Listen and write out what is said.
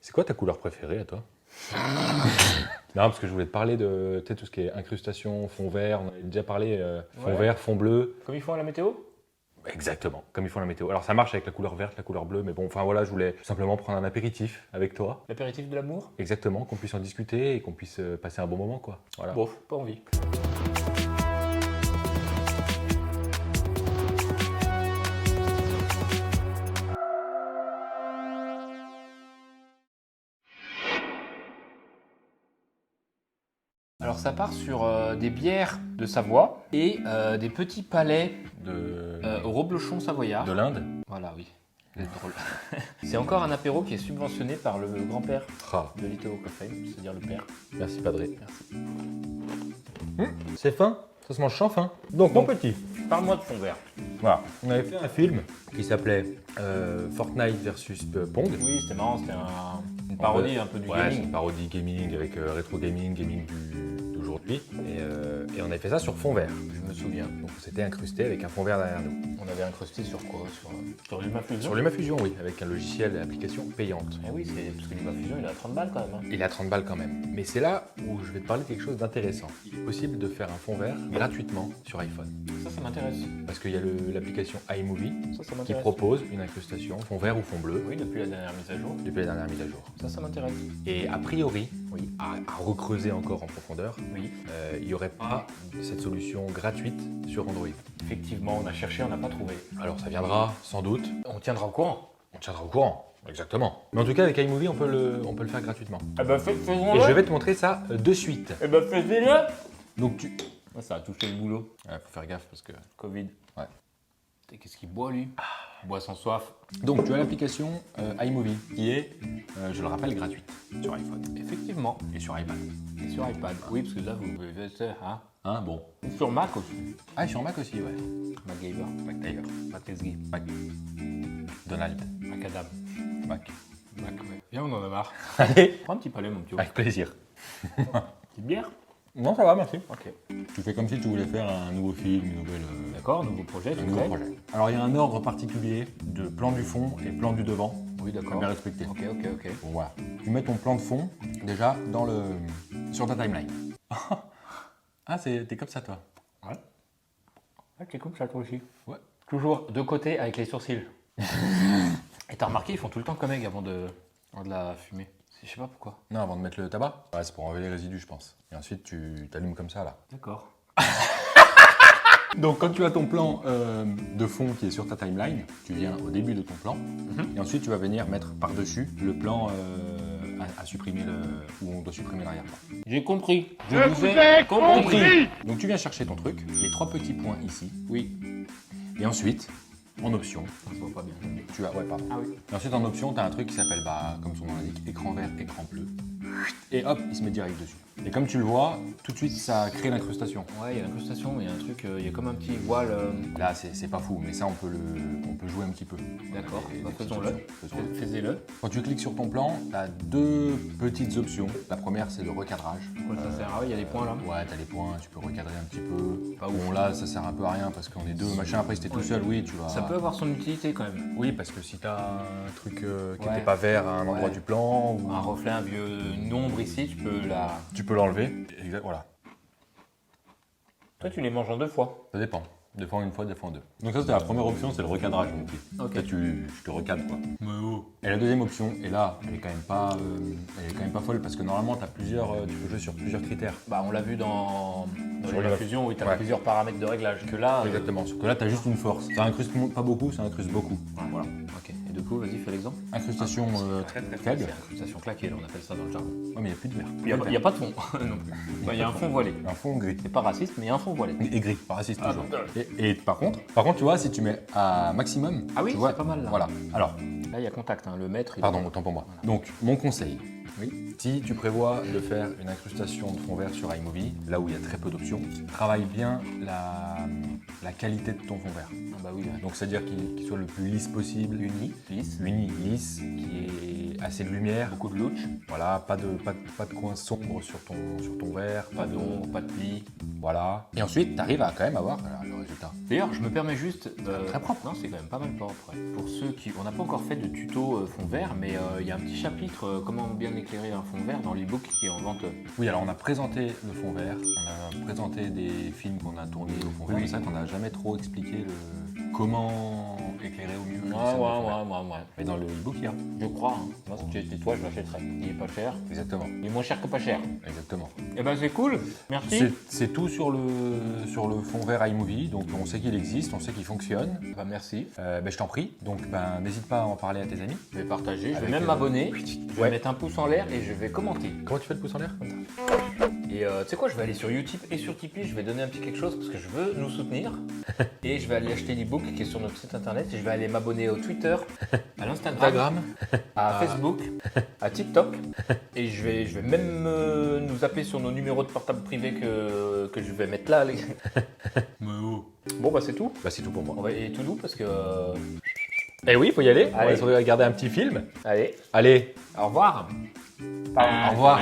C'est quoi ta couleur préférée à toi? Non, parce que je voulais te parler de tout ce qui est incrustation, fond vert. On avait déjà parlé fond vert, fond bleu. Comme ils font à la météo? Exactement, comme ils font la météo. Alors ça marche avec la couleur verte, la couleur bleue, mais bon, enfin voilà, je voulais simplement prendre un apéritif avec toi. L'apéritif de l'amour? Exactement, qu'on puisse en discuter et qu'on puisse passer un bon moment, quoi. Voilà. Bof, pas envie. Alors ça part sur des bières de Savoie et des petits palais au reblochon savoyard. De l'Inde. Voilà, oui. C'est drôle. C'est encore un apéro qui est subventionné par le grand-père Ah, de l'Italo Café, c'est-à-dire le père. merci Padré. Merci. C'est fin, ça se mange sans fin. Donc mon petit, Parle-moi de fond vert. voilà, on avait fait un film qui s'appelait Fortnite versus Pong. Oui, c'était marrant, c'était une parodie un peu du Ouais, c'est gaming. une parodie gaming avec rétro gaming, d'aujourd'hui. Et on avait fait ça sur fond vert. Je me souviens. Donc on s'était incrusté avec un fond vert derrière nous. On avait incrusté sur quoi? Sur LumaFusion. Sur LumaFusion, oui, avec un logiciel et application payante. Eh oui, c'est parce que LumaFusion il est à 30 balles quand même. Hein. Il est à 30 balles quand même. Mais c'est là où je vais te parler de quelque chose d'intéressant. Il est possible de faire un fond vert gratuitement sur iPhone. Ça m'intéresse. Parce qu'il y a l'application iMovie Ça qui m'intéresse. propose une incrustation fond vert ou fond bleu Oui, depuis la dernière mise à jour. depuis la dernière mise à jour. Ça m'intéresse. Et a priori, Oui. à recreuser encore en profondeur, Oui. il n'y aurait pas cette solution gratuite sur Android. Effectivement, on a cherché, on n'a pas trouvé. Alors ça viendra sans doute, On tiendra au courant. on tiendra au courant, exactement. Mais en tout cas avec iMovie on peut le faire gratuitement. Eh ben, Et faisons-le. je vais te montrer ça de suite. Eh ben, fais-le. Donc tu... Ah, ça a touché le boulot. Ouais, faut faire gaffe parce que... Covid. Ouais. Putain, qu'est-ce qu'il boit, lui? Il boit sans soif. Donc tu as l'application iMovie qui est, je le rappelle, gratuite sur iPhone Effectivement. et sur iPad. Et sur iPad. Oui, parce que là, vous pouvez faire ça, hein. Hein, bon. Ou sur Mac aussi. Ah, et sur Mac aussi, ouais. MacGyver. MacGyver. MacLesguy. Mac. Donald. Macadam. Mac. Mac, ouais. Viens, on en a marre. Allez, Prends un petit palais, mon petit. avec plaisir. Petite bière? Non, ça va, merci. Ok. Tu fais comme si tu voulais faire un nouveau film, une nouvelle... D'accord, nouveau projet, un tu nouveau crées. projet. Alors il y a un ordre particulier de plan du fond et plan du devant. Oui, Faut d'accord. bien respecter. Ok. Bon, voilà. Tu mets ton plan de fond déjà sur ta timeline. Ah, t'es comme ça toi. Ouais. Ah, t'es comme ça, toi aussi. Ouais. Toujours de côté avec les sourcils. Et t'as remarqué, ils font tout le temps comme egg avant de la fumer. Je sais pas pourquoi. Non, avant de mettre le tabac. Ouais, c'est pour enlever les résidus, je pense. Et ensuite, tu t'allumes comme ça, là. D'accord. Donc, quand tu as ton plan de fond qui est sur ta timeline, tu viens au début de ton plan. Et ensuite, tu vas venir mettre par-dessus le plan à supprimer où on doit supprimer l'arrière-plan. J'ai compris. Je vous ai compris. Donc, tu viens chercher ton truc, les 3 petits points ici. Oui. Et ensuite, en option, Ça se voit pas bien. tu as... Ouais, pardon. Ah oui. Et ensuite, en option, tu as un truc qui s'appelle, comme son nom l'indique, écran vert, écran bleu. Et hop, il se met direct dessus. Et comme tu le vois, tout de suite, ça crée l'incrustation. Ouais, il y a l'incrustation, mais il y a un truc, il y a comme un petit voile. Là, c'est pas fou, mais ça, on peut jouer un petit peu. D'accord, Et bah, des petites faisons-le. options. Faisons-le. Fais-le. Quand tu cliques sur ton plan, tu as 2 petites options. La première, c'est le recadrage. Quoi ça sert? Ah oui, il y a des points là. Ouais, t'as les points, tu peux recadrer un petit peu. Pas Bon, là, ça sert un peu à rien parce qu'on est 2, machin. Après, si t'es tout seul, oui, tu vas... Ça peut avoir son utilité quand même. Oui, parce que si t'as un truc qui Ouais. n'était pas vert à un endroit Ouais. du plan, ou Un reflet, une ombre ici, tu peux la. tu peux l'enlever. Voilà, Toi, tu les manges en 2 fois. ça dépend. Des fois en une fois, des fois en 2. Donc ça, c'était la première option, c'est le recadrage. mon petit. Ok. Là, je te recadre, quoi. Et la deuxième option, et là, elle est quand même pas folle parce que normalement, tu peux jouer sur plusieurs critères. Bah, on l'a vu dans Sur la le- fusion, oui, tu as Ouais. plusieurs paramètres de réglage. Que là. Exactement. Sauf que là, tu as juste une force. Ça incruste pas beaucoup, ça incruste beaucoup. Voilà. Ok. Et du coup, vas-y, fais l'exemple. Incrustation très faible. C'est incrustation claquée, là, on appelle ça dans le jargon. Ouais, mais il n'y a plus de vert. Il n'y a pas de fond non plus. Bah, il y a un fond voilé. Un fond gris. C'est pas raciste, mais il y a un fond voilé. Et gris, pas raciste Ah, toujours. putain. Et par contre, tu vois, si tu mets à maximum, Ah oui, tu vois, c'est pas mal, là. Voilà. Alors, Là, il y a contact, hein. Le maître. pardon, autant pour moi. Donc, mon conseil, Oui. Si tu prévois de faire une incrustation de fond vert sur iMovie, là où il y a très peu d'options, travaille bien la qualité de ton fond vert. Ah bah oui, ouais. Donc c'est-à-dire qu'il soit le plus lisse possible. Uni, lisse, Lisse, qui ait assez de lumière. beaucoup de louch, Voilà, pas de coins sombres sur ton verre, pas d'ombre, pas de plis. Voilà. Et ensuite, tu arrives à quand même avoir le résultat. D'ailleurs, je me permets juste. Très propre. Non, c'est quand même pas mal propre. Ouais. Pour ceux qui. On n'a pas encore fait de tuto fond vert, mais il y a un petit chapitre comment bien éclairer un fond vert dans l'e-book qui est en vente. Oui, alors on a présenté le fond vert, on a présenté des films qu'on a tournés au fond vert, mais c'est vrai qu'on n'a jamais trop expliqué comment éclairer au mieux. une scène de fond vert. Ouais. Mais dans le e-book, il y a. Je crois. Hein. Moi, si j'étais toi, je l'achèterais. Il est pas cher. Exactement. Il est moins cher que pas cher. Exactement. Eh ben, c'est cool. Merci. C'est tout sur le fond vert iMovie, donc on sait qu'il existe, on sait qu'il fonctionne. Bah, merci. Je t'en prie, donc n'hésite pas à en parler à tes amis. Je vais partager. Je vais Avec, même m'abonner. Je vais ouais. mettre un pouce en l'air et je vais commenter. Comment tu fais le pouce en l'air? Et tu sais quoi, je vais aller sur Utip et sur Tipeee, je vais donner un petit quelque chose parce que je veux nous soutenir. Et je vais aller acheter l'e-book qui est sur notre site internet et je vais aller m'abonner au Twitter, à l'Instagram, à Facebook, à TikTok. Et je vais même nous appeler sur nos numéros de portable privés que je vais mettre là. Les... Bon bah c'est tout. Bah c'est tout pour moi. On va aller tout doux parce que... Eh oui, faut y aller. Allez. On va se regarder un petit film. Allez, Allez, au revoir. au revoir.